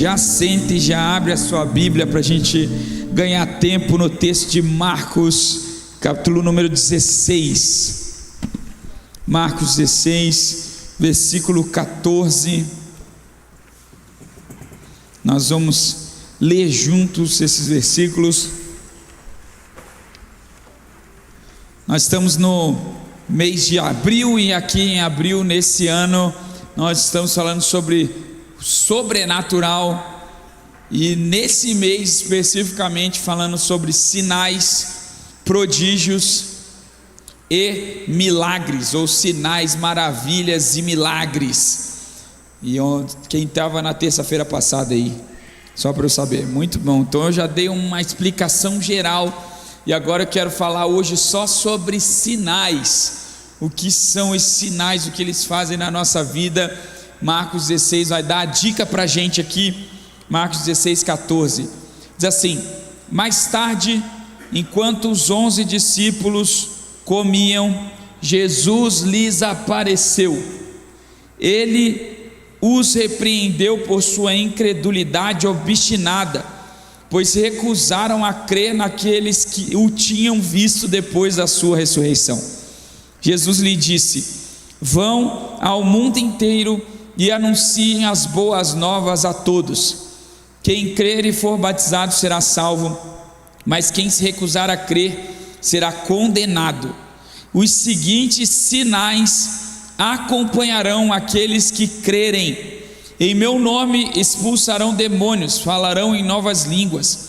Já sente e já abre a sua Bíblia para a gente ganhar tempo no texto de Marcos, capítulo número 16. Marcos 16, versículo 14. Nós vamos ler juntos esses versículos. Nós estamos no mês de abril, e aqui em abril, nesse ano, nós estamos falando sobre sobrenatural, e nesse mês especificamente falando sobre sinais, prodígios e milagres, ou sinais, maravilhas e milagres. E quem estava na terça-feira passada aí, só para eu saber, muito bom. Então eu já dei uma explicação geral, e agora eu quero falar hoje só sobre sinais. O que são esses sinais, o que eles fazem na nossa vida. Marcos 16 vai dar a dica para a gente aqui. Marcos 16, 14 diz assim: mais tarde, enquanto os 11 discípulos comiam, Jesus lhes apareceu. Ele os repreendeu por sua incredulidade obstinada, pois recusaram a crer naqueles que o tinham visto depois da sua ressurreição. Jesus lhe disse: vão ao mundo inteiro e anunciem as boas novas a todos. Quem crer e for batizado será salvo, mas quem se recusar a crer será condenado. Os seguintes sinais acompanharão aqueles que crerem: em meu nome expulsarão demônios, falarão em novas línguas,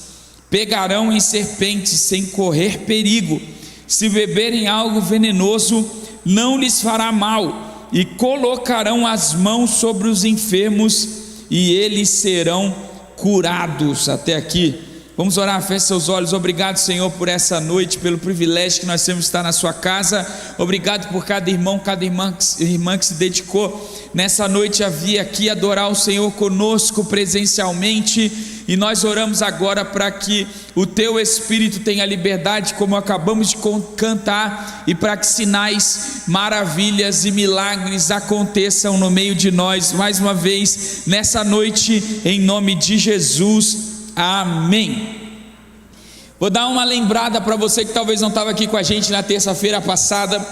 pegarão em serpentes sem correr perigo, se beberem algo venenoso não lhes fará mal, e colocarão as mãos sobre os enfermos e eles serão curados. Até aqui, vamos orar, feche seus olhos. Obrigado, Senhor, por essa noite, pelo privilégio que nós temos de estar na sua casa. Obrigado por cada irmão, cada irmã que se dedicou nessa noite a vir aqui adorar o Senhor conosco presencialmente. E nós oramos agora para que o Teu Espírito tenha liberdade, como acabamos de cantar, e para que sinais, maravilhas e milagres aconteçam no meio de nós, mais uma vez, nessa noite, em nome de Jesus, amém. Vou dar uma lembrada para você que talvez não estava aqui com a gente na terça-feira passada,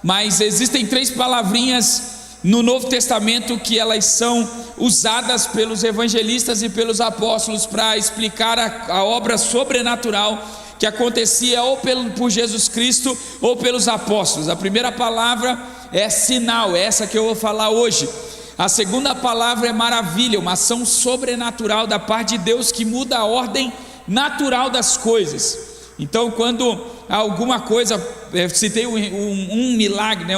mas existem 3 palavrinhas no Novo Testamento que elas são usadas pelos evangelistas e pelos apóstolos para explicar a obra sobrenatural que acontecia ou por Jesus Cristo ou pelos apóstolos. A primeira palavra é sinal, é essa que eu vou falar hoje. A segunda palavra é maravilha, uma ação sobrenatural da parte de Deus que muda a ordem natural das coisas. Então, quando alguma coisa, citei um milagre, né?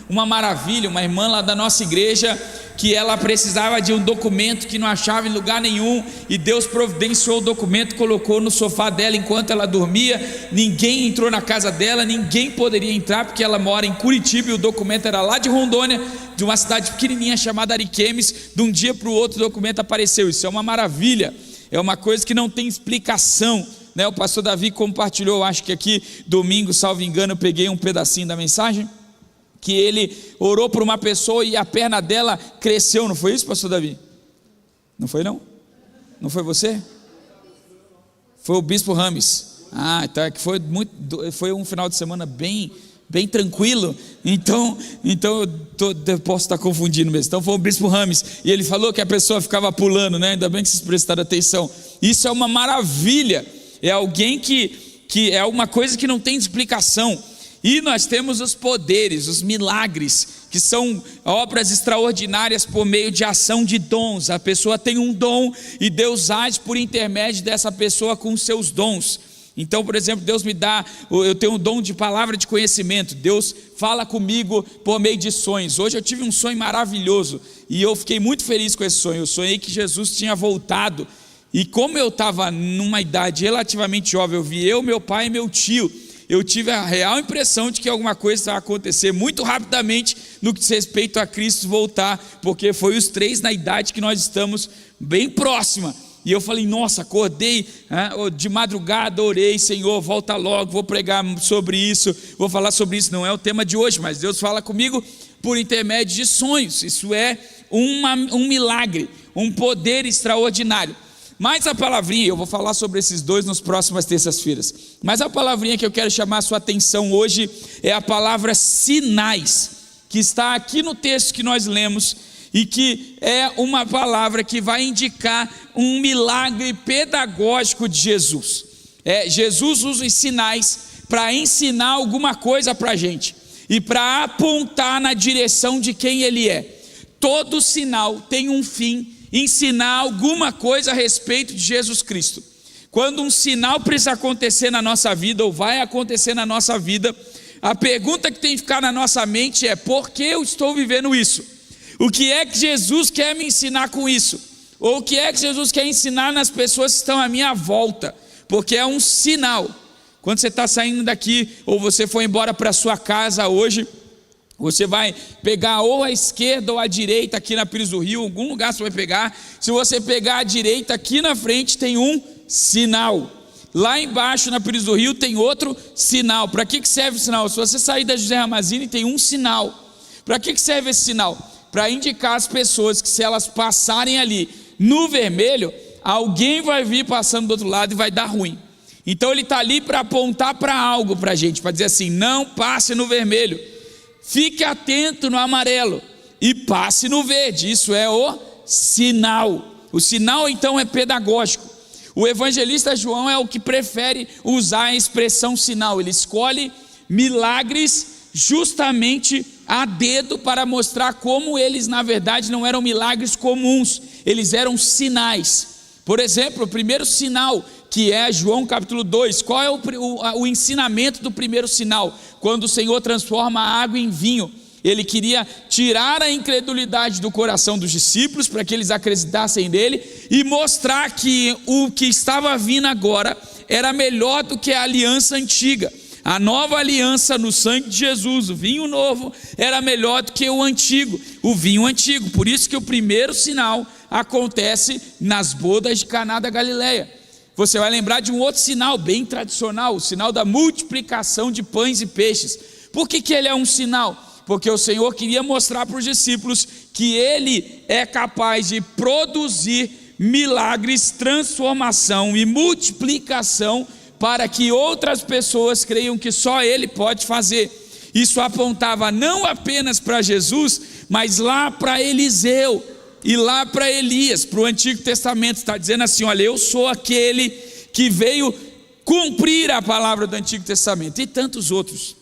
Uma maravilha, uma irmã lá da nossa igreja, que ela precisava de um documento que não achava em lugar nenhum, e Deus providenciou o documento, colocou no sofá dela enquanto ela dormia. Ninguém entrou na casa dela, ninguém poderia entrar, porque ela mora em Curitiba e o documento era lá de Rondônia, de uma cidade pequenininha chamada Ariquemes. De um dia para o outro o documento apareceu. Isso é uma maravilha, é uma coisa que não tem explicação, né? O pastor Davi compartilhou, acho que aqui domingo, salvo engano, eu peguei um pedacinho da mensagem, que ele orou por uma pessoa e a perna dela cresceu. Não foi isso, pastor Davi? Não foi, não? Não foi você? Foi o bispo Rames. Ah, tá, que foi um final de semana bem tranquilo. Então eu posso estar confundindo mesmo. Então foi o bispo Rames, e ele falou que a pessoa ficava pulando, né? Ainda bem que vocês prestaram atenção. Isso é uma maravilha. É alguém que é uma coisa que não tem explicação. E nós temos os poderes, os milagres, que são obras extraordinárias por meio de ação de dons. A pessoa tem um dom e Deus age por intermédio dessa pessoa com os seus dons. Então, por exemplo, Deus me dá, eu tenho um dom de palavra de conhecimento. Deus fala comigo por meio de sonhos. Hoje eu tive um sonho maravilhoso e eu fiquei muito feliz com esse sonho. Eu sonhei que Jesus tinha voltado. E como eu estava numa idade relativamente jovem, eu vi meu pai e meu tio. Eu tive a real impressão de que alguma coisa vai acontecer muito rapidamente no que diz respeito a Cristo voltar, porque foi os 3 na idade que nós estamos bem próxima. E eu falei, nossa, acordei de madrugada, orei, Senhor, volta logo, vou pregar sobre isso, vou falar sobre isso. Não é o tema de hoje, mas Deus fala comigo por intermédio de sonhos. Isso é um milagre. um poder extraordinário. Mas a palavrinha, eu vou falar sobre esses dois nas próximas terças-feiras, mas a palavrinha que eu quero chamar a sua atenção hoje é a palavra sinais, que está aqui no texto que nós lemos, e que é uma palavra que vai indicar um milagre pedagógico de Jesus. Jesus usa os sinais para ensinar alguma coisa para a gente, e para apontar na direção de quem Ele é. Todo sinal tem um fim: ensinar alguma coisa a respeito de Jesus Cristo. Quando um sinal precisa acontecer na nossa vida, ou vai acontecer na nossa vida, a pergunta que tem que ficar na nossa mente é: por que eu estou vivendo isso? O que é que Jesus quer me ensinar com isso? Ou o que é que Jesus quer ensinar nas pessoas que estão à minha volta? Porque é um sinal. Quando você está saindo daqui, ou você foi embora para a sua casa hoje, você vai pegar ou a esquerda ou a direita aqui na Pires do Rio, algum lugar você vai pegar. Se você pegar a direita, aqui na frente tem um sinal. Lá embaixo na Pires do Rio tem outro sinal. Para que serve o sinal? Se você sair da José Ramazini, tem um sinal. Para que serve esse sinal? Para indicar às pessoas que, se elas passarem ali no vermelho, alguém vai vir passando do outro lado e vai dar ruim. Então ele está ali para apontar para algo para a gente, para dizer assim: não passe no vermelho, fique atento no amarelo e passe no verde. Isso é o sinal. O sinal então é pedagógico. O evangelista João é o que prefere usar a expressão sinal. Ele escolhe milagres justamente a dedo para mostrar como eles na verdade não eram milagres comuns, eles eram sinais. Por exemplo, o primeiro sinal, que é João capítulo 2, qual é o ensinamento do primeiro sinal? Quando o Senhor transforma a água em vinho, Ele queria tirar a incredulidade do coração dos discípulos, para que eles acreditassem nele, e mostrar que o que estava vindo agora era melhor do que a aliança antiga. A nova aliança no sangue de Jesus, o vinho novo, era melhor do que o antigo, o vinho antigo. Por isso que o primeiro sinal acontece nas bodas de Caná da Galileia. Você vai lembrar de um outro sinal bem tradicional, o sinal da multiplicação de pães e peixes. Por que ele é um sinal? Porque o Senhor queria mostrar para os discípulos que Ele é capaz de produzir milagres, transformação e multiplicação, para que outras pessoas creiam que só Ele pode fazer. Isso apontava não apenas para Jesus, mas lá para Eliseu e lá para Elias, para o Antigo Testamento. Está dizendo assim: olha, eu sou aquele que veio cumprir a palavra do Antigo Testamento, e tantos outros.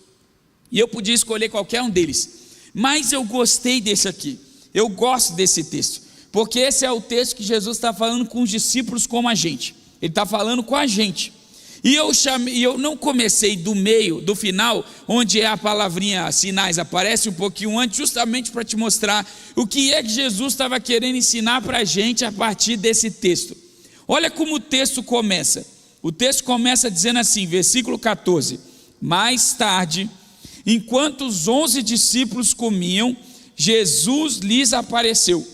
E eu podia escolher qualquer um deles, mas eu gostei desse aqui. Eu gosto desse texto, porque esse é o texto que Jesus está falando com os discípulos como a gente. Ele está falando com a gente. E eu não comecei do meio, do final, onde é a palavrinha sinais, aparece um pouquinho antes, justamente para te mostrar o que é que Jesus estava querendo ensinar para a gente a partir desse texto. Olha como o texto começa. O texto começa dizendo assim, versículo 14: mais tarde, enquanto os 11 discípulos comiam, Jesus lhes apareceu.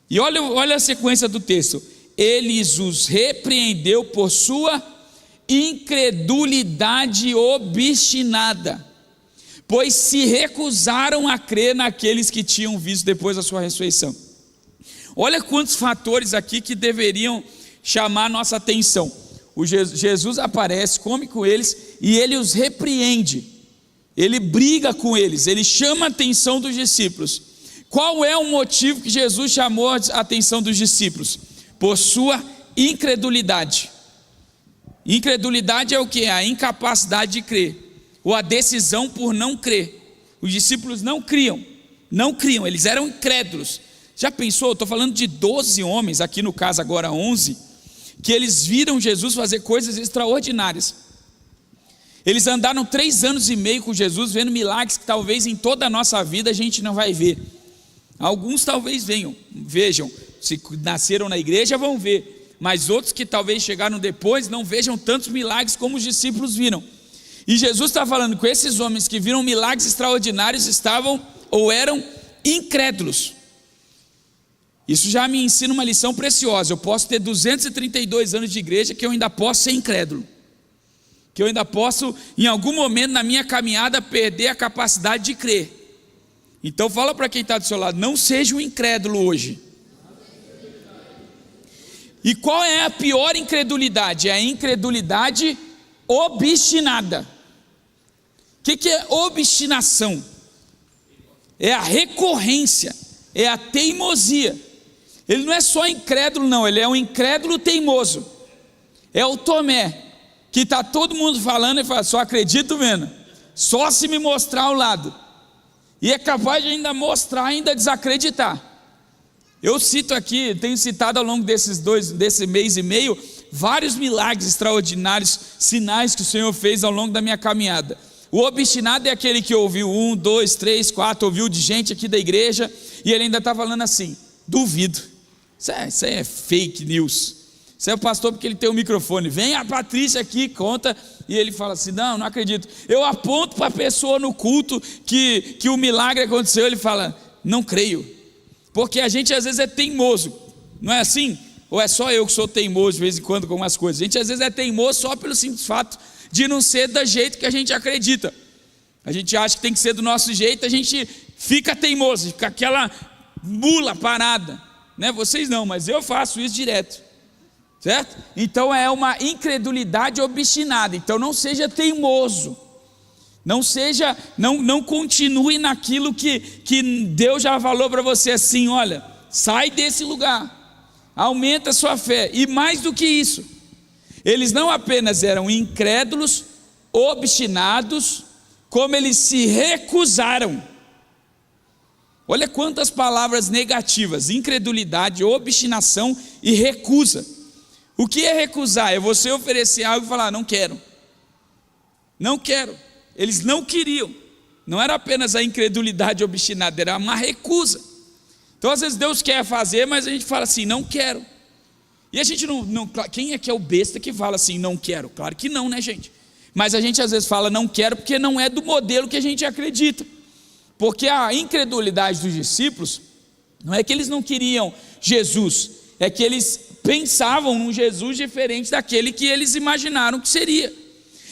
E olha a sequência do texto: ele os repreendeu por sua incredulidade obstinada, pois se recusaram a crer naqueles que tinham visto depois da sua ressurreição. Olha quantos fatores aqui que deveriam chamar nossa atenção. Jesus aparece, come com eles e ele os repreende, ele briga com eles, ele chama a atenção dos discípulos. Qual é o motivo que Jesus chamou a atenção dos discípulos? Por sua incredulidade. Incredulidade é o que? A incapacidade de crer, ou a decisão por não crer. Os discípulos não criam, eles eram incrédulos. Já pensou? Estou falando de 12 homens, aqui no caso agora 11, que eles viram Jesus fazer coisas extraordinárias. Eles andaram 3 anos e meio com Jesus, vendo milagres que talvez em toda a nossa vida a gente não vai ver. Alguns talvez vejam, se nasceram na igreja vão ver, mas outros que talvez chegaram depois não vejam tantos milagres como os discípulos viram. E Jesus está falando com esses homens que viram milagres extraordinários, estavam ou eram incrédulos. Isso já me ensina uma lição preciosa. Eu posso ter 232 anos de igreja que eu ainda posso ser incrédulo, que eu ainda posso em algum momento na minha caminhada perder a capacidade de crer. Então fala para quem está do seu lado: não seja um incrédulo hoje. E qual é a pior incredulidade? É a incredulidade obstinada. O que é obstinação? É a recorrência, é a teimosia. Ele não é só incrédulo, não, ele é um incrédulo teimoso. É o Tomé, que está todo mundo falando e fala, só acredito vendo, só se me mostrar ao lado. E é capaz de ainda mostrar, ainda desacreditar. Eu cito aqui, tenho citado ao longo desse mês e meio, vários milagres extraordinários, sinais que o Senhor fez ao longo da minha caminhada. O obstinado é aquele que ouviu 1, 2, 3, 4, ouviu de gente aqui da igreja, e ele ainda está falando assim, duvido, isso é fake news, isso é o pastor porque ele tem um microfone, vem a Patrícia aqui, conta, e ele fala assim, não acredito. Eu aponto para a pessoa no culto que o milagre aconteceu, ele fala, não creio. Porque a gente às vezes é teimoso, não é assim? Ou é só eu que sou teimoso de vez em quando com algumas coisas? A gente às vezes é teimoso só pelo simples fato de não ser do jeito que a gente acredita. A gente acha que tem que ser do nosso jeito, a gente fica teimoso, fica aquela mula parada, né? Vocês não, mas eu faço isso direto, certo? Então é uma incredulidade obstinada. Então não seja teimoso. Não continue naquilo que Deus já falou para você assim, olha, sai desse lugar, aumenta a sua fé. E mais do que isso, eles não apenas eram incrédulos, obstinados, como eles se recusaram. Olha quantas palavras negativas: incredulidade, obstinação e recusa. O que é recusar? É você oferecer algo e falar, não quero. Eles não queriam, não era apenas a incredulidade obstinada, era uma recusa. Então às vezes Deus quer fazer, mas a gente fala assim, não quero. E a gente não quem é que é o besta que fala assim, não quero? Claro que não, né, gente? Mas a gente às vezes fala não quero porque não é do modelo que a gente acredita. Porque a incredulidade dos discípulos, não é que eles não queriam Jesus, é que eles pensavam num Jesus diferente daquele que eles imaginaram que seria.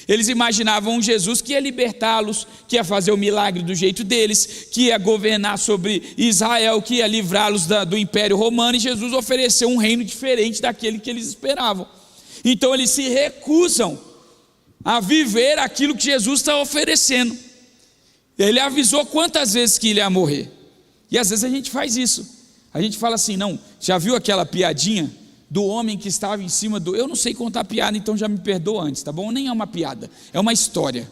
Eles imaginavam um Jesus que ia libertá-los, que ia fazer o milagre do jeito deles, que ia governar sobre Israel, que ia livrá-los do Império Romano, e Jesus ofereceu um reino diferente daquele que eles esperavam. Então eles se recusam a viver aquilo que Jesus está oferecendo. Ele avisou quantas vezes que ele ia morrer, e às vezes a gente faz isso, a gente fala assim, não, já viu aquela piadinha do homem que estava em cima do... Eu não sei contar piada, então já me perdoa antes, tá bom? Nem é uma piada, é uma história,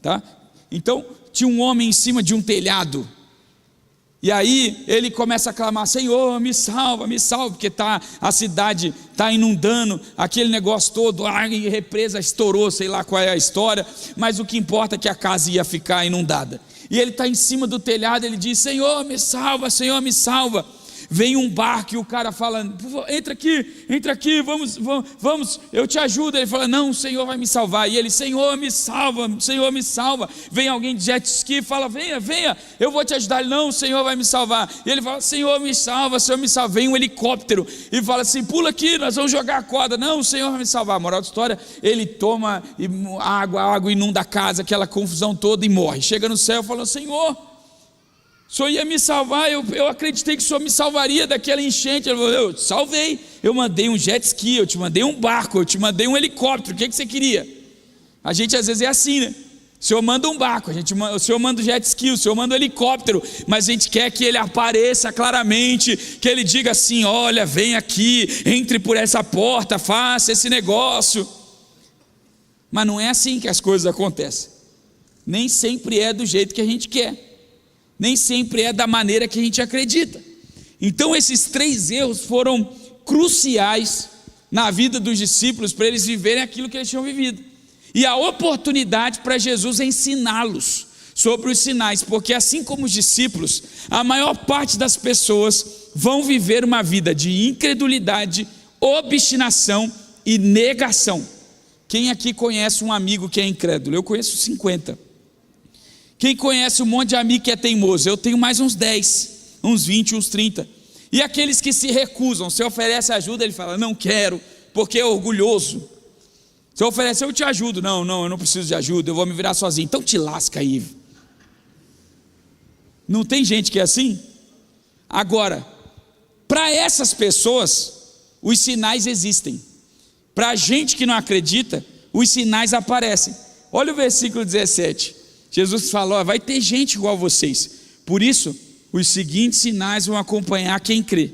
tá? Então, tinha um homem em cima de um telhado, e aí ele começa a clamar, Senhor, me salva, porque a cidade está inundando, aquele negócio todo, a represa estourou, sei lá qual é a história, mas o que importa é que a casa ia ficar inundada. E ele está em cima do telhado, ele diz, Senhor, me salva, Vem um barco e o cara fala, entra aqui, vamos, eu te ajudo. Ele fala, não, o Senhor vai me salvar. E ele, Senhor, me salva. Vem alguém de jet ski e fala, venha, eu vou te ajudar. Ele, não, o Senhor vai me salvar. E ele fala, Senhor, me salva. Vem um helicóptero e fala assim, pula aqui, nós vamos jogar a corda. Não, o Senhor vai me salvar. Moral da história, ele toma a água inunda a casa, aquela confusão toda e morre. Chega no céu e fala, Senhor, o Senhor ia me salvar, eu acreditei que o Senhor me salvaria daquela enchente. Ele falou, eu te salvei, eu mandei um jet ski, eu te mandei um barco, eu te mandei um helicóptero, o que você queria? A gente às vezes é assim, né? O Senhor manda um barco, o Senhor manda um jet ski, o Senhor manda um helicóptero, mas a gente quer que ele apareça claramente, que ele diga assim, olha, vem aqui, entre por essa porta, faça esse negócio. Mas não é assim que as coisas acontecem, nem sempre é do jeito que a gente quer, nem sempre é da maneira que a gente acredita. Então esses 3 erros foram cruciais na vida dos discípulos, para eles viverem aquilo que eles tinham vivido, e a oportunidade para Jesus ensiná-los sobre os sinais, porque assim como os discípulos, a maior parte das pessoas vão viver uma vida de incredulidade, obstinação e negação. Quem aqui conhece um amigo que é incrédulo? Eu conheço 50. Quem conhece um monte de amigo que é teimoso? Eu tenho mais uns 10, uns 20, uns 30. E aqueles que se recusam, você oferece ajuda, ele fala, não quero, porque é orgulhoso. Você oferece, eu te ajudo, não, eu não preciso de ajuda, eu vou me virar sozinho. Então te lasca aí. Não tem gente que é assim? Agora, para essas pessoas, os sinais existem. Para a gente que não acredita, os sinais aparecem. Olha o versículo 17. Jesus falou: vai ter gente igual a vocês. Por isso, os seguintes sinais vão acompanhar quem crê.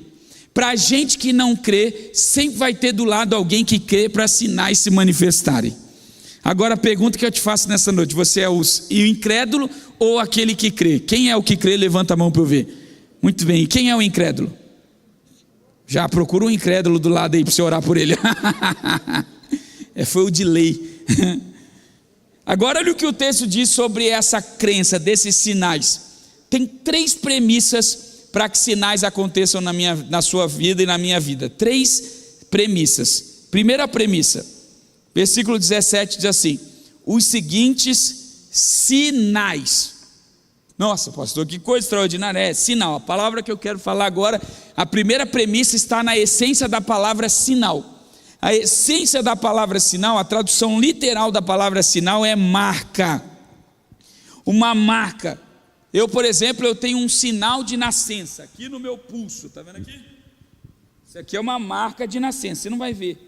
Para a gente que não crê, sempre vai ter do lado alguém que crê para sinais se manifestarem. Agora a pergunta que eu te faço nessa noite: você é o incrédulo ou aquele que crê? Quem é o que crê? Levanta a mão para eu ver. Muito bem, e quem é o incrédulo? Já procura um incrédulo do lado aí para você orar por ele. Foi o de lei. Agora olha o que o texto diz sobre essa crença, desses sinais. Tem 3 premissas para que sinais aconteçam na sua vida e na minha vida. 3 premissas. Primeira premissa, versículo 17 diz assim: os seguintes sinais. Nossa, pastor, que coisa extraordinária. É sinal. A palavra que eu quero falar agora, a primeira premissa está na essência da palavra sinal. A essência da palavra sinal, a tradução literal da palavra sinal é marca. Uma marca. Eu, por exemplo, eu tenho um sinal de nascença aqui no meu pulso. Está vendo aqui? Isso aqui é uma marca de nascença. Você não vai ver.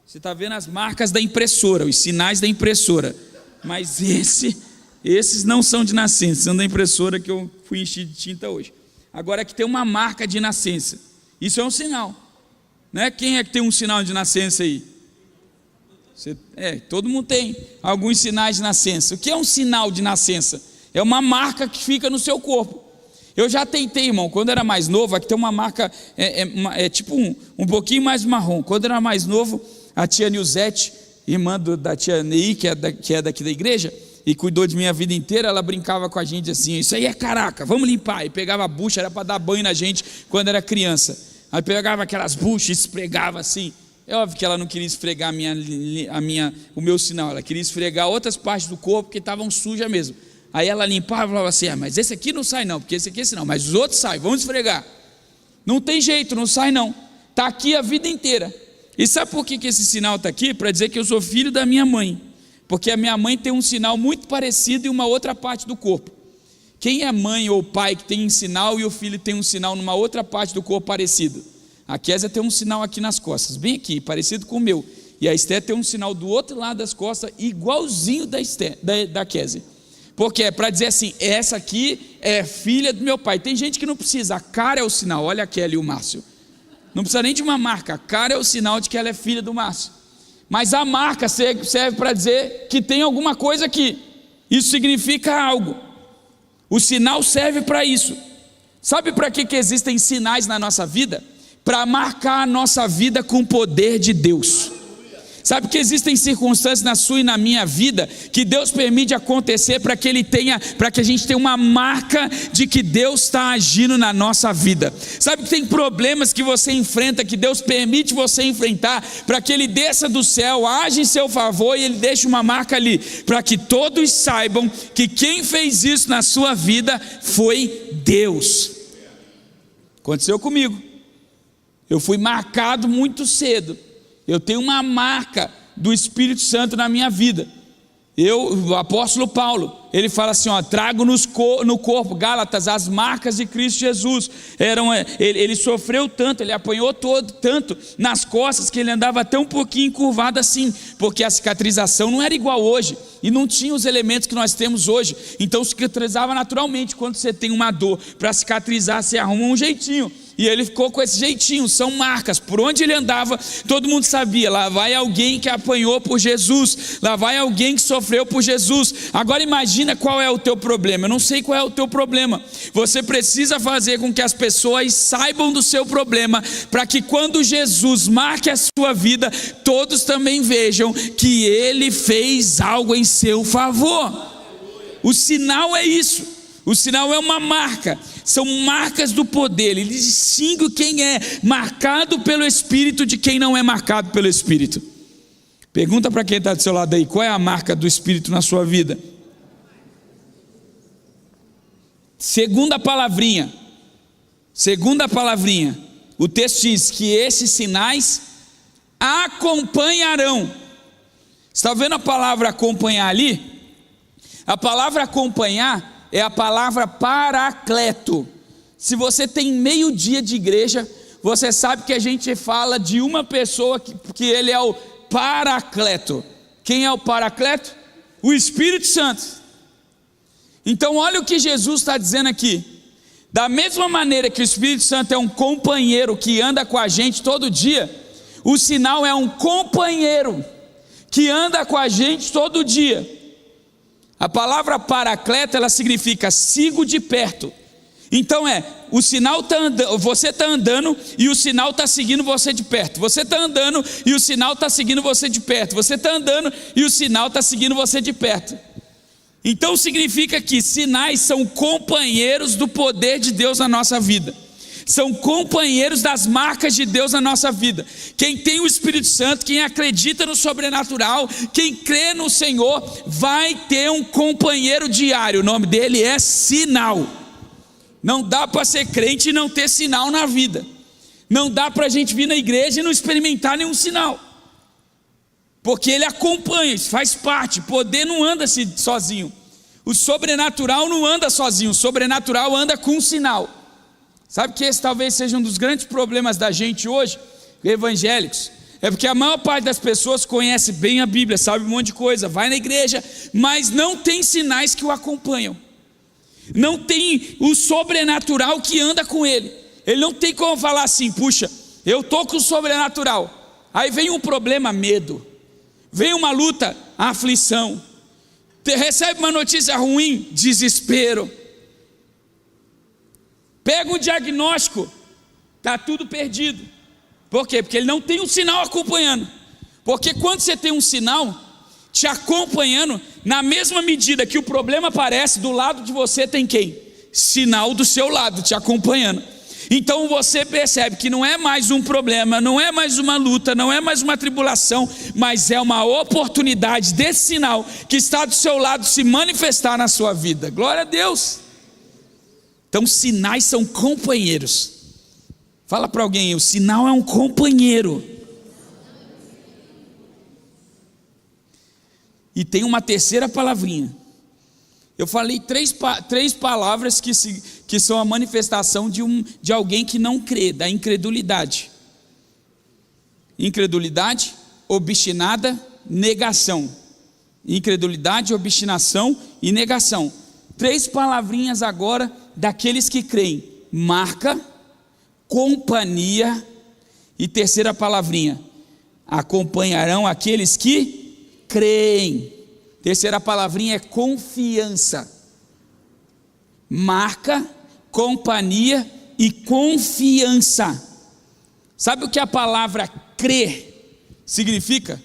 Você está vendo as marcas da impressora, os sinais da impressora. Mas esses não são de nascença, são da impressora que eu fui encher de tinta hoje. Agora aqui tem uma marca de nascença. Isso é um sinal, né? Quem é que tem um sinal de nascença aí? Todo mundo tem alguns sinais de nascença. O que é um sinal de nascença? É uma marca que fica no seu corpo. Eu já tentei, irmão, quando eu era mais novo. Aqui tem uma marca, tipo um pouquinho mais marrom. Quando eu era mais novo, a tia Nilzete, irmã da tia Ney, que é daqui da igreja, e cuidou de minha vida inteira, ela brincava com a gente assim: isso aí é caraca, vamos limpar. E pegava a bucha, era para dar banho na gente quando era criança. Aí pegava aquelas buchas e esfregava assim. É óbvio que ela não queria esfregar o meu sinal, ela queria esfregar outras partes do corpo que estavam sujas mesmo. Aí ela limpava e falava assim: mas esse aqui não sai não, porque esse aqui é sinal, mas os outros saem, vamos esfregar. Não tem jeito, não sai não, está aqui a vida inteira. E sabe por que esse sinal está aqui? Para dizer que eu sou filho da minha mãe, porque a minha mãe tem um sinal muito parecido em uma outra parte do corpo. Quem é mãe ou pai que tem um sinal e o filho tem um sinal numa outra parte do corpo parecido? A Kézia tem um sinal aqui nas costas, bem aqui, parecido com o meu. E a Esté tem um sinal do outro lado das costas, igualzinho da Kézia. Porque é para dizer assim: essa aqui é filha do meu pai. Tem gente que não precisa, a cara é o sinal. Olha a Kelly e o Márcio. Não precisa nem de uma marca, a cara é o sinal de que ela é filha do Márcio. Mas a marca serve para dizer que tem alguma coisa aqui. Isso significa algo. O sinal serve para isso. Sabe para que existem sinais na nossa vida? Para marcar a nossa vida com o poder de Deus. Sabe que existem circunstâncias na sua e na minha vida que Deus permite acontecer para que a gente tenha uma marca de que Deus está agindo na nossa vida. Sabe que tem problemas que você enfrenta, que Deus permite você enfrentar, para que Ele desça do céu, age em seu favor e Ele deixe uma marca ali, para que todos saibam que quem fez isso na sua vida foi Deus. Aconteceu comigo. Eu fui marcado muito cedo. Eu tenho uma marca do Espírito Santo na minha vida. O apóstolo Paulo, ele fala assim: trago no corpo, Gálatas, as marcas de Cristo Jesus. Ele sofreu tanto, ele apanhou tanto nas costas, que ele andava até um pouquinho encurvado assim, porque a cicatrização não era igual hoje, e não tinha os elementos que nós temos hoje. Então cicatrizava naturalmente. Quando você tem uma dor, para cicatrizar você arruma um jeitinho. E ele ficou com esse jeitinho, são marcas. Por onde ele andava, todo mundo sabia: lá vai alguém que apanhou por Jesus, lá vai alguém que sofreu por Jesus. Agora imagina qual é o teu problema. Eu não sei qual é o teu problema. Você precisa fazer com que as pessoas saibam do seu problema, para que quando Jesus marque a sua vida, todos também vejam que Ele fez algo em seu favor. O sinal é isso. O sinal é uma marca, são marcas do poder. Ele distingue quem é marcado pelo Espírito de quem não é marcado pelo Espírito. Pergunta para quem está do seu lado aí: qual é a marca do Espírito na sua vida? Segunda palavrinha, o texto diz que esses sinais acompanharão. Está vendo a palavra acompanhar ali? A palavra acompanhar é a palavra paracleto. Se você tem meio dia de igreja, você sabe que a gente fala de uma pessoa que ele é o Paracleto. Quem é o Paracleto? O Espírito Santo. Então olha o que Jesus está dizendo aqui. Da mesma maneira que o Espírito Santo é um companheiro que anda com a gente todo dia, o sinal é um companheiro que anda com a gente todo dia. A palavra Paracleto, ela significa sigo de perto. Então o sinal está andando, você está andando e o sinal está seguindo você de perto. Você está andando e o sinal está seguindo você de perto. Você está andando e o sinal está seguindo você de perto. Então significa que sinais são companheiros do poder de Deus na nossa vida. São companheiros das marcas de Deus na nossa vida. Quem tem o Espírito Santo, quem acredita no sobrenatural, quem crê no Senhor, vai ter um companheiro diário. O nome dele é sinal. Não dá para ser crente e não ter sinal na vida. Não dá para a gente vir na igreja e não experimentar nenhum sinal, porque ele acompanha, isso faz parte. Poder não anda sozinho. O sobrenatural não anda sozinho. O sobrenatural anda com um sinal. Sabe que esse talvez seja um dos grandes problemas da gente hoje, evangélicos, é porque a maior parte das pessoas conhece bem a Bíblia, sabe um monte de coisa, vai na igreja, mas não tem sinais que o acompanham. Não tem o sobrenatural que anda com ele. Ele não tem como falar assim: puxa, eu estou com o sobrenatural. Aí vem um problema, medo. Vem uma luta, aflição. Recebe uma notícia ruim, desespero. Pega um diagnóstico, está tudo perdido. Por quê? Porque ele não tem um sinal acompanhando. Porque quando você tem um sinal te acompanhando, na mesma medida que o problema aparece, do lado de você tem quem? Sinal do seu lado, te acompanhando. Então você percebe que não é mais um problema, não é mais uma luta, não é mais uma tribulação, mas é uma oportunidade desse sinal que está do seu lado se manifestar na sua vida. Glória a Deus. Então sinais são companheiros. Fala para alguém: o sinal é um companheiro. E tem uma terceira palavrinha. Eu falei três palavras que são a manifestação de alguém que não crê, da incredulidade. Incredulidade, obstinada, negação. Incredulidade, obstinação e negação. 3 palavrinhas agora daqueles que creem: marca, companhia e terceira palavrinha: acompanharão aqueles que creem. Terceira palavrinha é confiança. Marca, companhia e confiança. Sabe o que a palavra crer significa?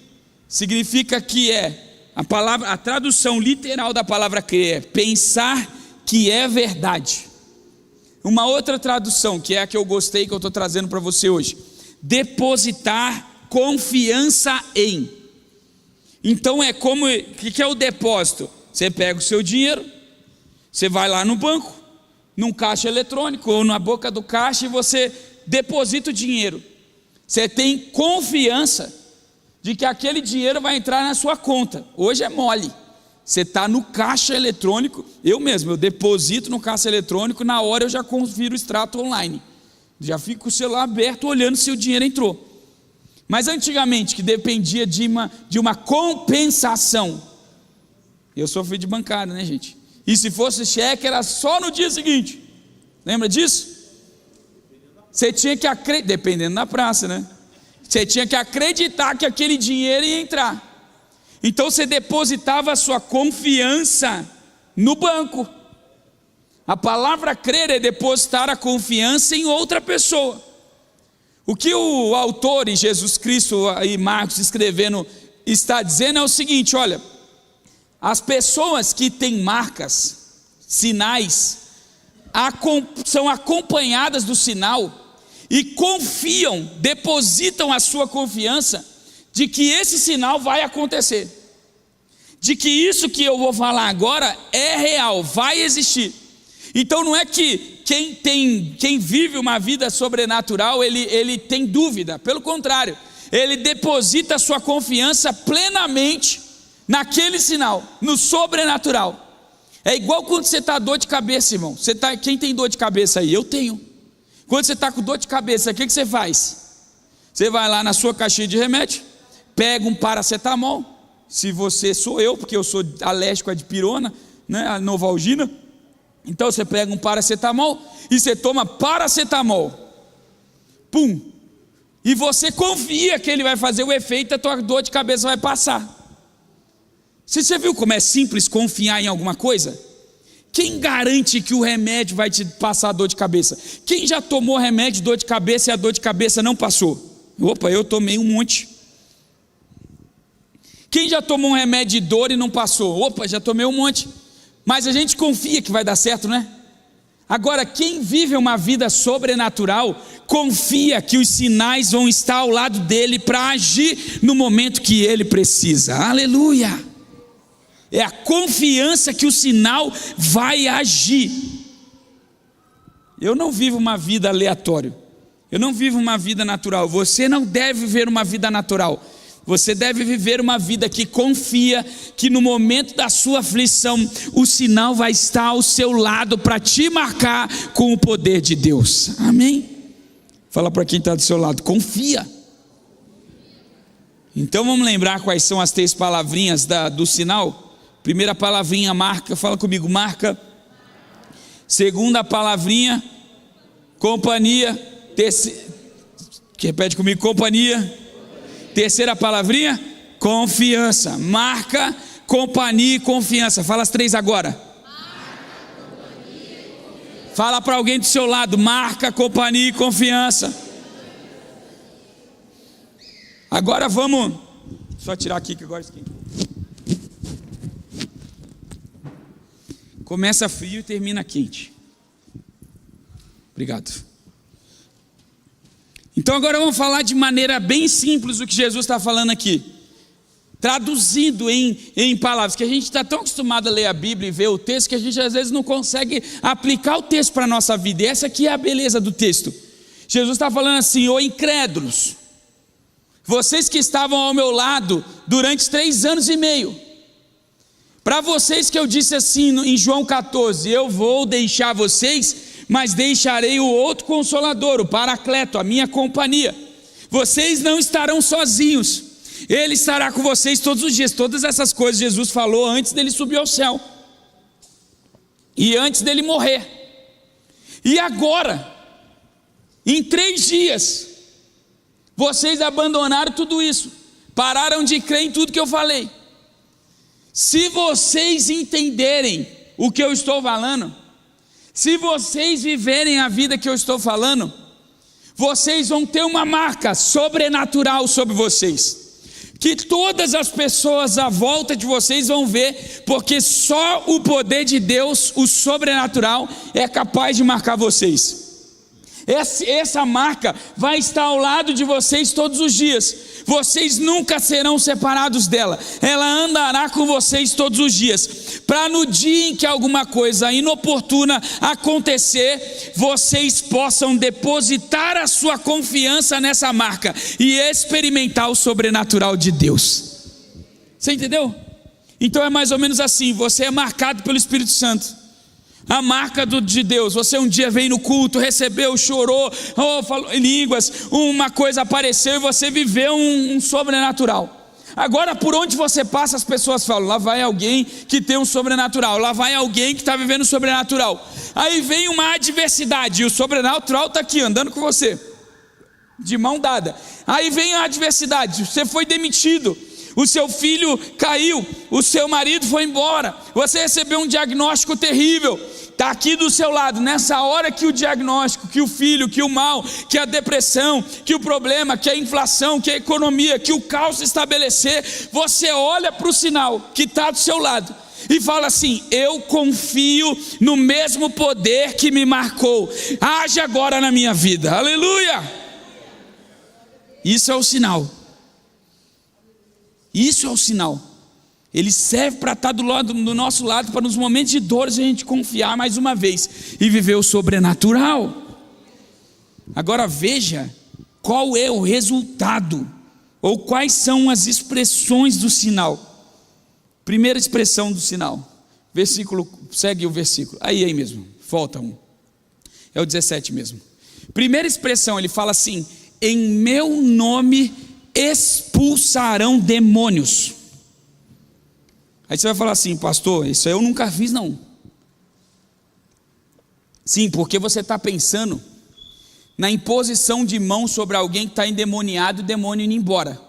Significa que a tradução literal da palavra crer é pensar que é verdade. Uma outra tradução, que é a que eu gostei, que eu estou trazendo para você hoje: depositar confiança em. Então é como, o que é o depósito? Você pega o seu dinheiro, você vai lá no banco, num caixa eletrônico ou na boca do caixa, e você deposita o dinheiro. Você tem confiança de que aquele dinheiro vai entrar na sua conta. Hoje é mole. Você está no caixa eletrônico, eu deposito no caixa eletrônico, na hora eu já confiro o extrato online. Já fico com o celular aberto olhando se o dinheiro entrou. Mas antigamente, que dependia de uma compensação. Eu sofri de bancada, né, gente? E se fosse cheque, era só no dia seguinte. Lembra disso? Você tinha que acreditar, dependendo da praça, né? Você tinha que acreditar que aquele dinheiro ia entrar. Então você depositava a sua confiança no banco. A palavra crer é depositar a confiança em outra pessoa. O que o autor, em Jesus Cristo e Marcos escrevendo, está dizendo é o seguinte: olha, as pessoas que têm marcas, sinais, são acompanhadas do sinal e confiam, depositam a sua confiança de que esse sinal vai acontecer, de que isso que eu vou falar agora é real, vai existir. Então não é que quem vive uma vida sobrenatural, ele tem dúvida. Pelo contrário, ele deposita a sua confiança plenamente naquele sinal, no sobrenatural. É igual quando você está dor de cabeça, irmão. Quem tem dor de cabeça aí? Eu tenho. Quando você está com dor de cabeça, o que você faz? Você vai lá na sua caixinha de remédio, pega um paracetamol, se você sou eu, porque eu sou alérgico a dipirona, né, a Novalgina, então você pega um paracetamol e você toma paracetamol, pum, e você confia que ele vai fazer o efeito, a tua dor de cabeça vai passar. Você viu como é simples confiar em alguma coisa? Quem garante que o remédio vai te passar a dor de cabeça? Quem já tomou remédio de dor de cabeça e a dor de cabeça não passou? Opa, eu tomei um monte. Quem já tomou um remédio de dor e não passou? Opa, já tomei um monte. Mas a gente confia que vai dar certo, né? Agora, quem vive uma vida sobrenatural, confia que os sinais vão estar ao lado dele para agir no momento que ele precisa. Aleluia! É a confiança que o sinal vai agir. Eu não vivo uma vida aleatória. Eu não vivo uma vida natural. Você não deve viver uma vida natural. Você deve viver uma vida que confia que no momento da sua aflição, o sinal vai estar ao seu lado para te marcar com o poder de Deus. Amém? Fala para quem está do seu lado, confia. Então vamos lembrar quais são as 3 palavrinhas do sinal. Primeira palavrinha, marca, fala comigo, marca. Segunda palavrinha, companhia. Repete comigo, companhia. Terceira palavrinha, confiança. Marca, companhia e confiança. Fala as 3 agora. Marca, companhia e confiança. Fala para alguém do seu lado, marca, companhia e confiança. Agora vamos, só tirar aqui que agora esquenta. Começa frio e termina quente. Obrigado. Então agora vamos falar de maneira bem simples o que Jesus está falando aqui, traduzindo em palavras, que a gente está tão acostumado a ler a Bíblia e ver o texto, que a gente às vezes não consegue aplicar o texto para a nossa vida, e essa aqui é a beleza do texto. Jesus está falando assim: ô incrédulos, vocês que estavam ao meu lado durante 3 anos e meio, para vocês que eu disse assim em João 14, eu vou deixar vocês, mas deixarei o outro Consolador, o Paracleto, a minha companhia. Vocês não estarão sozinhos, Ele estará com vocês todos os dias. Todas essas coisas Jesus falou antes dele subir ao céu e antes dele morrer. E agora, em 3 dias, vocês abandonaram tudo isso, pararam de crer em tudo que eu falei. Se vocês entenderem o que eu estou falando, se vocês viverem a vida que eu estou falando, vocês vão ter uma marca sobrenatural sobre vocês, que todas as pessoas à volta de vocês vão ver, porque só o poder de Deus, o sobrenatural, é capaz de marcar vocês. Essa marca vai estar ao lado de vocês todos os dias. Vocês nunca serão separados dela. Ela andará com vocês todos os dias, para no dia em que alguma coisa inoportuna acontecer, vocês possam depositar a sua confiança nessa marca e experimentar o sobrenatural de Deus. Você entendeu? Então é mais ou menos assim: você é marcado pelo Espírito Santo, a marca de Deus. Você um dia veio no culto, recebeu, chorou, falou em línguas, uma coisa apareceu e você viveu um sobrenatural. Agora por onde você passa, as pessoas falam: lá vai alguém que tem um sobrenatural, lá vai alguém que está vivendo o sobrenatural. Aí vem uma adversidade e o sobrenatural está aqui andando com você, de mão dada. Aí vem a adversidade, você foi demitido, o seu filho caiu, o seu marido foi embora, você recebeu um diagnóstico terrível, está aqui do seu lado. Nessa hora que o diagnóstico, que o filho, que o mal, que a depressão, que o problema, que a inflação, que a economia, que o caos se estabelecer, você olha para o sinal que está do seu lado e fala assim: eu confio no mesmo poder que me marcou, age agora na minha vida. Aleluia! Isso é o sinal. Isso é o sinal. Ele serve para estar do nosso lado, para nos momentos de dores a gente confiar mais uma vez e viver o sobrenatural. Agora veja qual é o resultado, ou quais são as expressões do sinal. Primeira expressão do sinal, versículo, segue o versículo, aí mesmo, falta um, é o 17 mesmo. Primeira expressão, ele fala assim: em meu nome expulsarão demônios. Aí você vai falar assim: pastor, isso eu nunca fiz não. Sim, porque você está pensando na imposição de mão sobre alguém que está endemoniado e o demônio indo embora.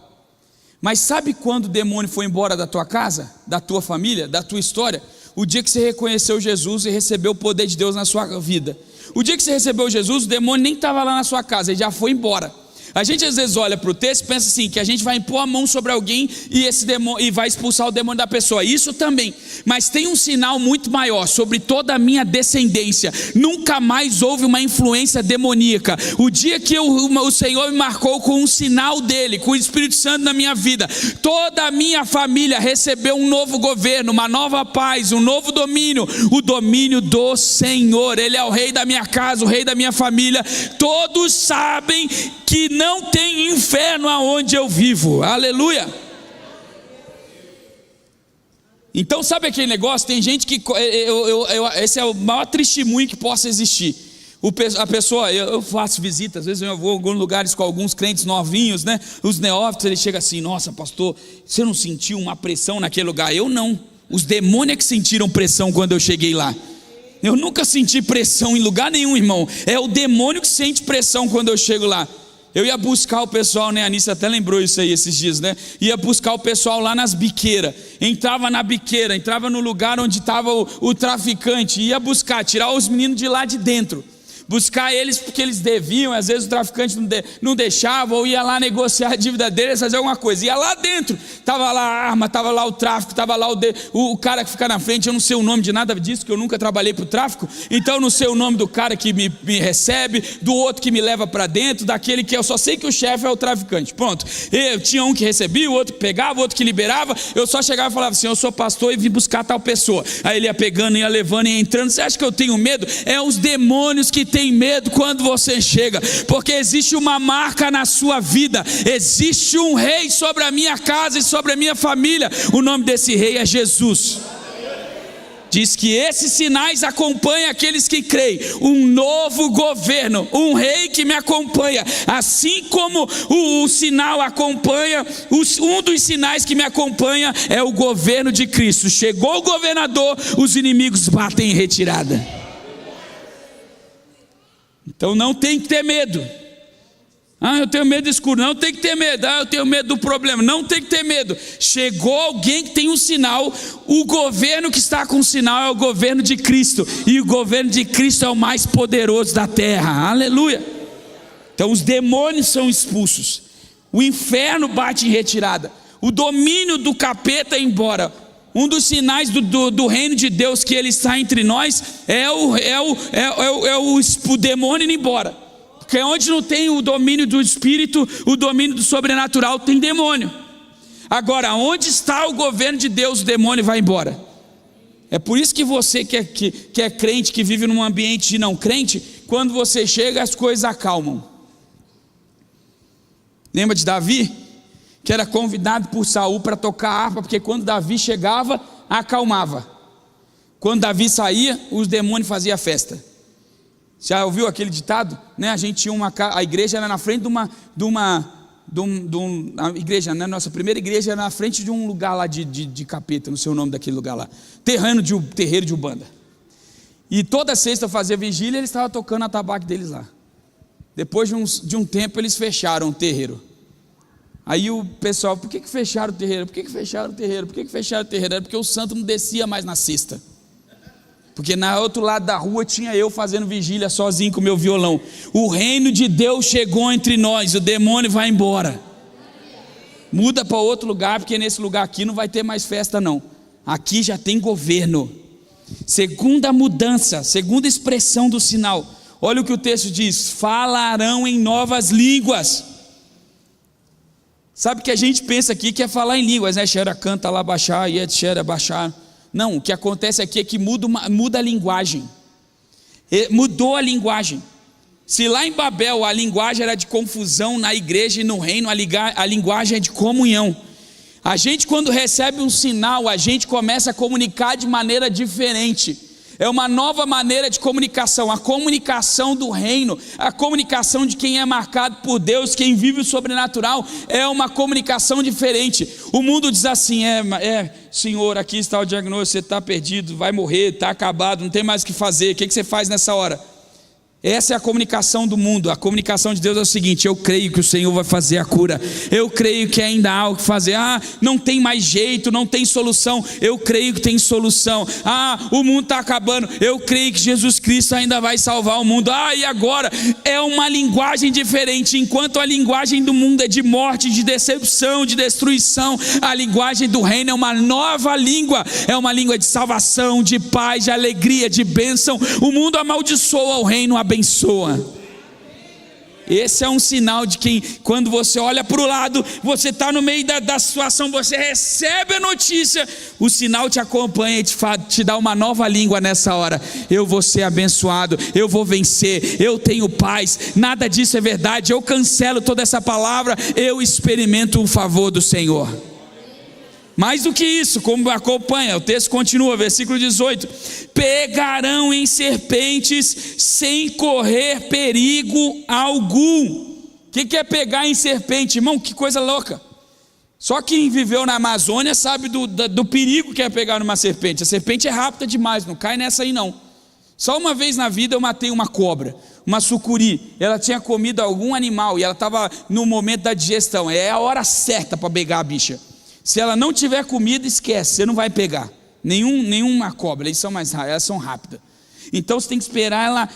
Mas sabe quando o demônio foi embora da tua casa, da tua família, da tua história? O dia que você reconheceu Jesus e recebeu o poder de Deus na sua vida. O dia que você recebeu Jesus, o demônio nem estava lá na sua casa, ele já foi embora. A gente às vezes olha para o texto e pensa assim, que a gente vai impor a mão sobre alguém e esse demônio, e vai expulsar o demônio da pessoa. Isso também, mas tem um sinal muito maior sobre toda a minha descendência. Nunca mais houve uma influência demoníaca. O dia que o Senhor me marcou com um sinal dele, com o Espírito Santo na minha vida, toda a minha família recebeu um novo governo, uma nova paz, um novo domínio, o domínio do Senhor. Ele é o rei da minha casa, o rei da minha família. Todos sabem que não tem inferno aonde eu vivo. Aleluia. Então sabe aquele negócio? Tem gente que esse é o maior testemunho que possa existir. A pessoa, eu faço visitas, às vezes eu vou em alguns lugares com alguns crentes novinhos, né? Os neófitos, ele chega assim: nossa pastor, você não sentiu uma pressão naquele lugar? Eu não. Os demônios é que sentiram pressão quando eu cheguei lá. Eu nunca senti pressão em lugar nenhum, irmão. É o demônio que sente pressão quando eu chego lá. Eu ia buscar o pessoal, né? A Anícia até lembrou isso aí esses dias, né? Ia buscar o pessoal lá nas biqueiras. Entrava na biqueira, entrava no lugar onde estava o traficante. Ia buscar, tirar os meninos de lá de dentro. Buscar eles porque eles deviam, às vezes o traficante não deixava, ou ia lá negociar a dívida deles, fazer alguma coisa. Ia lá dentro, estava lá a arma, estava lá o tráfico, estava lá o cara que fica na frente. Eu não sei o nome de nada disso, que eu nunca trabalhei para o tráfico, então eu não sei o nome do cara que me recebe, do outro que me leva para dentro, daquele que eu só sei que o chefe é o traficante. Pronto, eu tinha um que recebia, o outro que pegava, o outro que liberava. Eu só chegava e falava assim: eu sou pastor e vim buscar tal pessoa. Aí ele ia pegando, ia levando, ia entrando. Você acha que eu tenho medo? É os demônios que tem medo quando você chega, porque existe uma marca na sua vida, existe um rei sobre a minha casa e sobre a minha família. O nome desse rei é Jesus. Diz que esses sinais acompanham aqueles que creem. Um novo governo, um rei que me acompanha, assim como o sinal acompanha, um dos sinais que me acompanha é o governo de Cristo. Chegou o governador, os inimigos batem em retirada. Então não tem que ter medo. Ah, eu tenho medo do escuro. Não tem que ter medo. Ah, eu tenho medo do problema. Não tem que ter medo. Chegou alguém que tem um sinal. O governo que está com o sinal é o governo de Cristo. E o governo de Cristo é o mais poderoso da terra. Aleluia. Então os demônios são expulsos. O inferno bate em retirada. O domínio do capeta é embora. Um dos sinais do reino de Deus que ele está entre nós é o demônio indo embora. Porque onde não tem o domínio do espírito, o domínio do sobrenatural, tem demônio. Agora, onde está o governo de Deus, o demônio vai embora. É por isso que você que é crente, que vive num ambiente de não crente, quando você chega as coisas acalmam. Lembra de Davi? Que era convidado por Saul para tocar harpa, porque quando Davi chegava, acalmava. Quando Davi saía, os demônios faziam festa. Já ouviu aquele ditado? Né? A gente tinha a igreja era na frente a igreja, né? Nossa primeira igreja era na frente de um lugar lá de capeta, não sei o nome daquele lugar lá. Terreiro de Ubanda. E toda sexta fazia vigília, eles estavam tocando a tabaco deles lá. Depois de um tempo, eles fecharam o terreiro. Aí o pessoal: por que fecharam o terreiro? Por que fecharam o terreiro? Por que fecharam o terreiro? Era porque o santo não descia mais na sexta. Porque na outro lado da rua tinha eu fazendo vigília sozinho com o meu violão. O reino de Deus chegou entre nós, o demônio vai embora. Muda para outro lugar, porque nesse lugar aqui não vai ter mais festa não. Aqui já tem governo. Segunda mudança, segunda expressão do sinal. Olha o que o texto diz: falarão em novas línguas. Sabe que a gente pensa aqui que é falar em línguas, né? Xera canta lá baixar, e xera baixar. Não, o que acontece aqui é que muda a linguagem. Mudou a linguagem. Se lá em Babel a linguagem era de confusão, na igreja e no reino a linguagem é de comunhão. A gente, quando recebe um sinal, a gente começa a comunicar de maneira diferente. É uma nova maneira de comunicação, a comunicação do reino, a comunicação de quem é marcado por Deus, quem vive o sobrenatural, é uma comunicação diferente. O mundo diz assim: Senhor, aqui está o diagnóstico, você está perdido, vai morrer, está acabado, não tem mais o que fazer, o que você faz nessa hora? Essa é a comunicação do mundo. A comunicação de Deus é o seguinte: eu creio que o Senhor vai fazer a cura, eu creio que ainda há o que fazer. Não tem mais jeito, não tem solução, eu creio que tem solução. O mundo está acabando, eu creio que Jesus Cristo ainda vai salvar o mundo. E agora? É uma linguagem diferente. Enquanto a linguagem do mundo é de morte, de decepção, de destruição, a linguagem do reino é uma nova língua, é uma língua de salvação, de paz, de alegria, de bênção. O mundo amaldiçoa, o reino abençoa. Esse é um sinal de quem, quando você olha para o lado, você está no meio da situação, você recebe a notícia, o sinal te acompanha e te dá uma nova língua nessa hora. Eu vou ser abençoado, eu vou vencer, eu tenho paz, nada disso é verdade, eu cancelo toda essa palavra, eu experimento o favor do Senhor. Mais do que isso, como acompanha, o texto continua, versículo 18: pegarão em serpentes sem correr perigo algum. O que é pegar em serpente, irmão? Que coisa louca. Só quem viveu na Amazônia sabe do perigo que é pegar numa serpente. A serpente é rápida demais, não cai nessa aí não. Só uma vez na vida eu matei uma cobra, uma sucuri. Ela tinha comido algum animal e ela estava no momento da digestão. É a hora certa para pegar a bicha. Se ela não tiver comida, esquece, você não vai pegar nenhuma cobra, eles são mais rápidos, elas são rápidas. Então você tem que esperar ela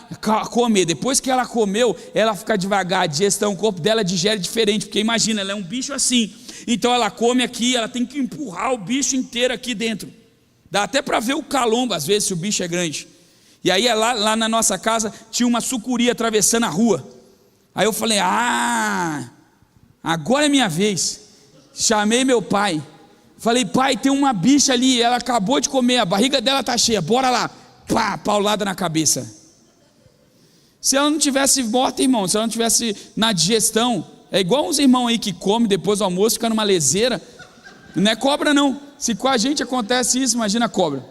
comer. Depois que ela comeu, ela fica devagar, a digestão, o corpo dela digere diferente, porque imagina, ela é um bicho assim. Então ela come aqui, ela tem que empurrar o bicho inteiro aqui dentro. Dá até para ver o calombo às vezes, se o bicho é grande. E aí lá na nossa casa tinha uma sucuri atravessando a rua. Aí eu falei: agora é minha vez. Chamei meu pai, falei: pai, tem uma bicha ali, ela acabou de comer, a barriga dela está cheia, bora lá. Paulada na cabeça. Se ela não tivesse morta, irmão, se ela não tivesse na digestão, é igual uns irmãos aí que comem depois do almoço, fica numa leseira. Não é cobra não, se com a gente acontece isso, imagina a cobra.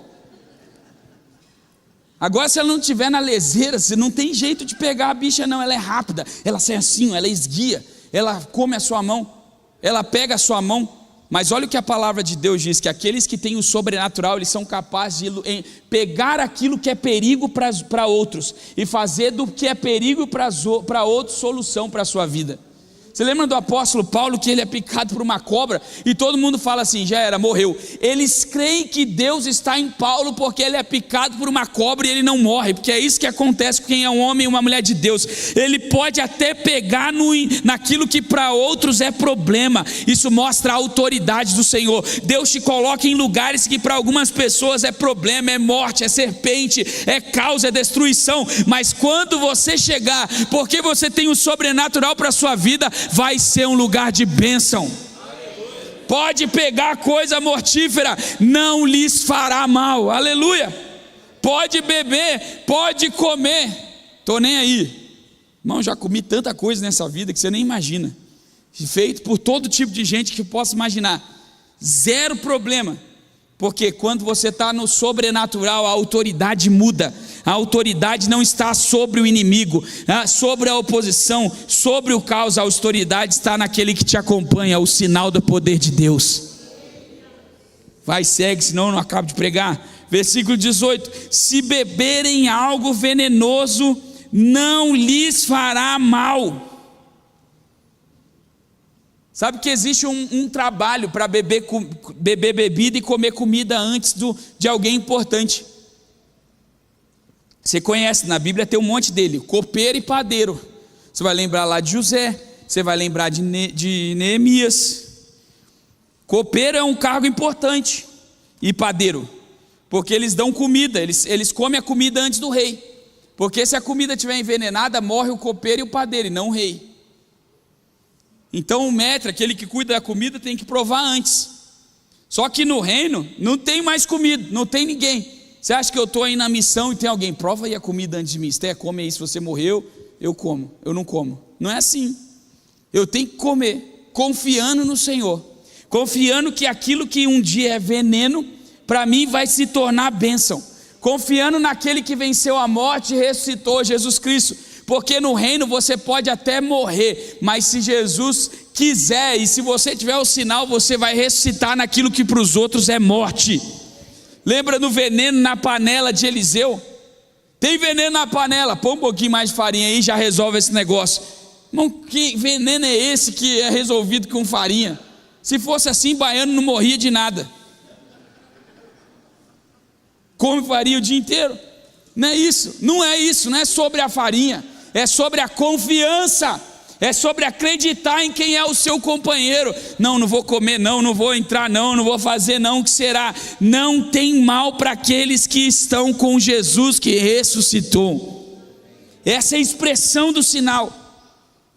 Agora, se ela não estiver na leseira, você não tem jeito de pegar a bicha não, ela é rápida, ela sai assim, ela esguia, ela come a sua mão, ela pega a sua mão. Mas olha o que a palavra de Deus diz: que aqueles que têm o sobrenatural, eles são capazes de pegar aquilo que é perigo para outros e fazer do que é perigo para outros solução para a sua vida. Você lembra do apóstolo Paulo, que ele é picado por uma cobra e todo mundo fala assim: já era, morreu. Eles creem que Deus está em Paulo porque ele é picado por uma cobra e ele não morre, porque é isso que acontece com quem é um homem e uma mulher de Deus. Ele pode até pegar naquilo que para outros é problema. Isso mostra a autoridade do Senhor. Deus te coloca em lugares que para algumas pessoas é problema, é morte, é serpente, é causa, é destruição. Mas quando você chegar, porque você tem o sobrenatural para a sua vida, vai ser um lugar de bênção. Pode pegar coisa mortífera, não lhes fará mal. Aleluia. Pode beber, pode comer, tô nem aí. Irmão, já comi tanta coisa nessa vida que você nem imagina, feito por todo tipo de gente que possa imaginar. Zero problema. Porque quando você está no sobrenatural, a autoridade muda. A autoridade não está sobre o inimigo, sobre a oposição, sobre o caos. A autoridade está naquele que te acompanha, o sinal do poder de Deus. Vai, segue, senão eu não acabo de pregar. Versículo 18: se beberem algo venenoso, não lhes fará mal. Sabe que existe um trabalho para beber bebida e comer comida antes de alguém importante. Você conhece, na Bíblia tem um monte dele: copeiro e padeiro. Você vai lembrar lá de José, você vai lembrar de Neemias. Copeiro é um cargo importante, e padeiro, porque eles dão comida, eles comem a comida antes do rei. Porque se a comida estiver envenenada, morre o copeiro e o padeiro, e não o rei. Então o maître, aquele que cuida da comida, tem que provar antes. Só que no reino não tem mais comida, não tem ninguém. Você acha que eu estou aí na missão e tem alguém? Prova aí a comida antes de mim. Você come aí, se você morreu, eu como, eu não como. Não é assim. Eu tenho que comer, confiando no Senhor, confiando que aquilo que um dia é veneno, para mim vai se tornar bênção. confiando naquele que venceu a morte e ressuscitou, Jesus Cristo. Porque no reino você pode até morrer, mas se Jesus quiser e se você tiver o sinal, você vai ressuscitar naquilo que para os outros é morte. Lembra do veneno na panela de Eliseu? Tem veneno na panela, põe um pouquinho mais de farinha aí, já resolve esse negócio. Irmão, que veneno é esse que é resolvido com farinha? Se fosse assim, baiano não morria de nada. Come farinha o dia inteiro. Não é isso, não é sobre a farinha, é sobre a confiança, é sobre acreditar em quem é o seu companheiro. Não vou comer, não vou entrar, não vou fazer, não, o que será? Não tem mal para aqueles que estão com Jesus que ressuscitou. Essa é a expressão do sinal.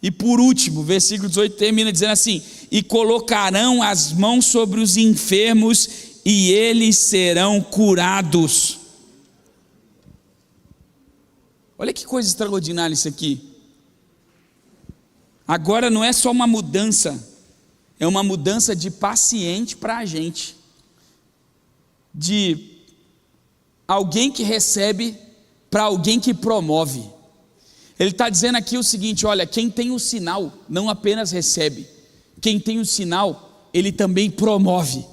E por último, versículo 18 termina dizendo assim: e colocarão as mãos sobre os enfermos e eles serão curados. Olha que coisa extraordinária isso aqui. Agora não é só uma mudança, é uma mudança de paciente para a gente, de alguém que recebe para alguém que promove. Ele está dizendo aqui o seguinte: olha, quem tem o sinal não apenas recebe, quem tem o sinal, ele também promove.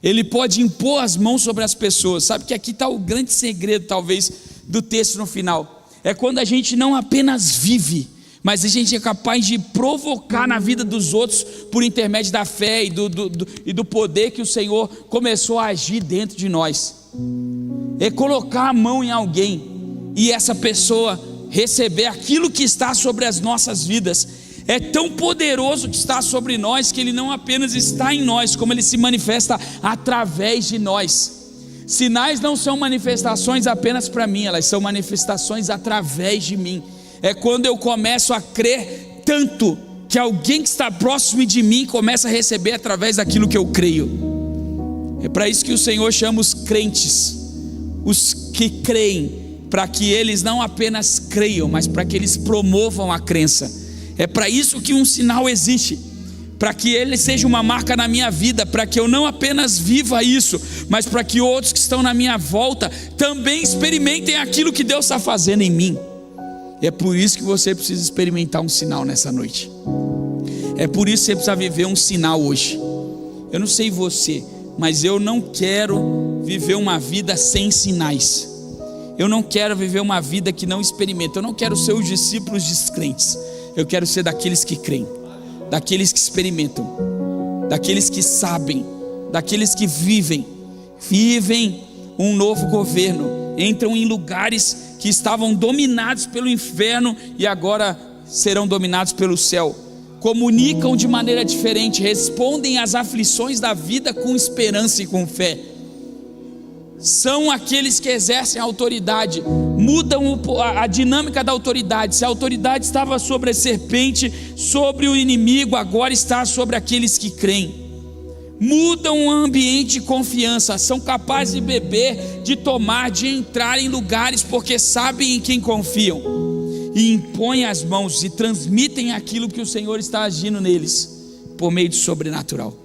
Ele pode impor as mãos sobre as pessoas. Sabe que aqui está o grande segredo, talvez, do texto no final. É quando a gente não apenas vive, mas a gente é capaz de provocar na vida dos outros por intermédio da fé e do poder que o Senhor começou a agir dentro de nós. É colocar a mão em alguém e essa pessoa receber aquilo que está sobre as nossas vidas. É tão poderoso que está sobre nós, que Ele não apenas está em nós, como Ele se manifesta através de nós. Sinais não são manifestações apenas para mim, elas são manifestações através de mim. É quando eu começo a crer tanto, que alguém que está próximo de mim começa a receber através daquilo que eu creio. É para isso que o Senhor chama os crentes, os que creem, para que eles não apenas creiam, mas para que eles promovam a crença. É para isso que um sinal existe, para que ele seja uma marca na minha vida, para que eu não apenas viva isso, mas para que outros que estão na minha volta também experimentem aquilo que Deus está fazendo em mim. É por isso que você precisa experimentar um sinal nessa noite. É por isso que você precisa viver um sinal hoje. Eu não sei você, mas eu não quero viver uma vida sem sinais. Eu não quero viver uma vida que não experimenta. Eu não quero ser os discípulos descrentes. Eu quero ser daqueles que creem, daqueles que experimentam, daqueles que sabem, daqueles que vivem um novo governo, entram em lugares que estavam dominados pelo inferno e agora serão dominados pelo céu. Comunicam de maneira diferente, respondem às aflições da vida com esperança e com fé. São aqueles que exercem a autoridade, mudam a dinâmica da autoridade. Se a autoridade estava sobre a serpente, sobre o inimigo, agora está sobre aqueles que creem. Mudam o ambiente de confiança, são capazes de beber, de tomar, de entrar em lugares, porque sabem em quem confiam, e impõem as mãos e transmitem aquilo que o Senhor está agindo neles, por meio do sobrenatural.